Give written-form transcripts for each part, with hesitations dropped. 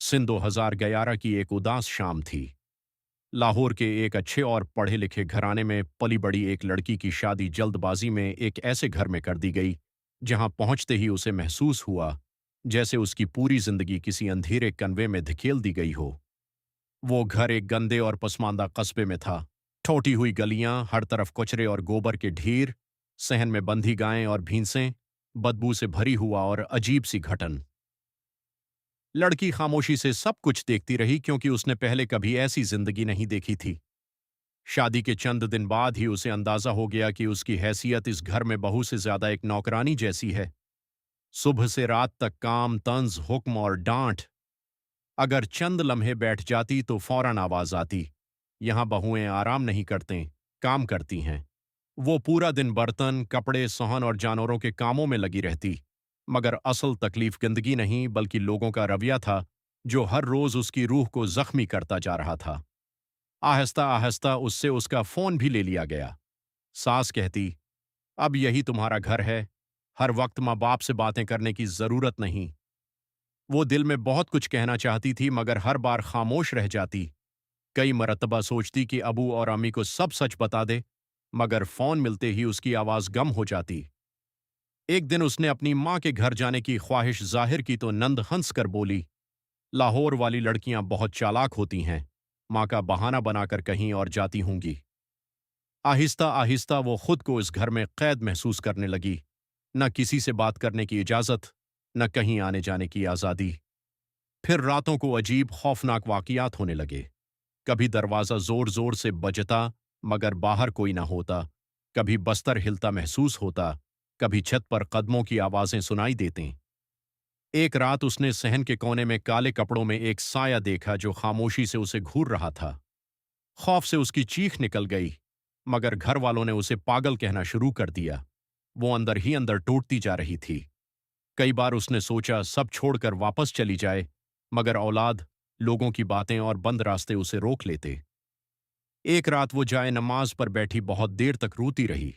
सन 2011 की एक उदास शाम थी। लाहौर के एक अच्छे और पढ़े लिखे घराने में पली बड़ी एक लड़की की शादी जल्दबाजी में एक ऐसे घर में कर दी गई जहां पहुंचते ही उसे महसूस हुआ जैसे उसकी पूरी जिंदगी किसी अंधेरे कन्वे में धकेल दी गई हो। वो घर एक गंदे और पसमानदा कस्बे में था। ठोटी हुई गलियां, हर तरफ कचरे और गोबर के ढेर, सहन में बंधी गायें और भैंसें, बदबू से भरी हुआ और अजीब सी घटन। लड़की खामोशी से सब कुछ देखती रही क्योंकि उसने पहले कभी ऐसी जिंदगी नहीं देखी थी। शादी के चंद दिन बाद ही उसे अंदाजा हो गया कि उसकी हैसियत इस घर में बहू से ज्यादा एक नौकरानी जैसी है। सुबह से रात तक काम, तंज, हुक्म और डांट। अगर चंद लम्हे बैठ जाती तो फौरन आवाज आती, यहां बहुएं आराम नहीं करते, काम करती हैं। वो पूरा दिन बर्तन, कपड़े, सोहन और जानवरों के कामों में लगी रहती। मगर असल तकलीफ गंदगी नहीं बल्कि लोगों का रवैया था, जो हर रोज उसकी रूह को जख्मी करता जा रहा था। आहिस्ता आहिस्ता उससे उसका फोन भी ले लिया गया। सास कहती, अब यही तुम्हारा घर है, हर वक्त माँ बाप से बातें करने की जरूरत नहीं। वो दिल में बहुत कुछ कहना चाहती थी मगर हर बार खामोश रह जाती। कई मरतबा सोचती कि अबू और अम्मी को सब सच बता दे, मगर फोन मिलते ही उसकी आवाज गम हो जाती। एक दिन उसने अपनी माँ के घर जाने की ख्वाहिश जाहिर की तो नंद हंस कर बोली, लाहौर वाली लड़कियां बहुत चालाक होती हैं, माँ का बहाना बनाकर कहीं और जाती होंगी। आहिस्ता आहिस्ता वो खुद को इस घर में कैद महसूस करने लगी। न किसी से बात करने की इजाजत, न कहीं आने जाने की आज़ादी। फिर रातों को अजीब खौफनाक वाक़ियात होने लगे। कभी दरवाज़ा जोर जोर से बजता मगर बाहर कोई ना होता, कभी बस्तर हिलता महसूस होता, कभी छत पर कदमों की आवाज़ें सुनाई देतीं। एक रात उसने सहन के कोने में काले कपड़ों में एक साया देखा जो खामोशी से उसे घूर रहा था। खौफ से उसकी चीख निकल गई, मगर घर वालों ने उसे पागल कहना शुरू कर दिया। वो अंदर ही अंदर टूटती जा रही थी। कई बार उसने सोचा सब छोड़कर वापस चली जाए, मगर औलाद, लोगों की बातें और बंद रास्ते उसे रोक लेते। एक रात वो जाए नमाज पर बैठी बहुत देर तक रोती रही।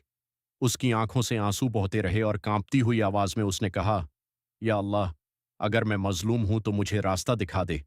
उसकी आंखों से आंसू बहते रहे और कांपती हुई आवाज में उसने कहा, या अल्लाह, अगर मैं मजलूम हूं तो मुझे रास्ता दिखा दे,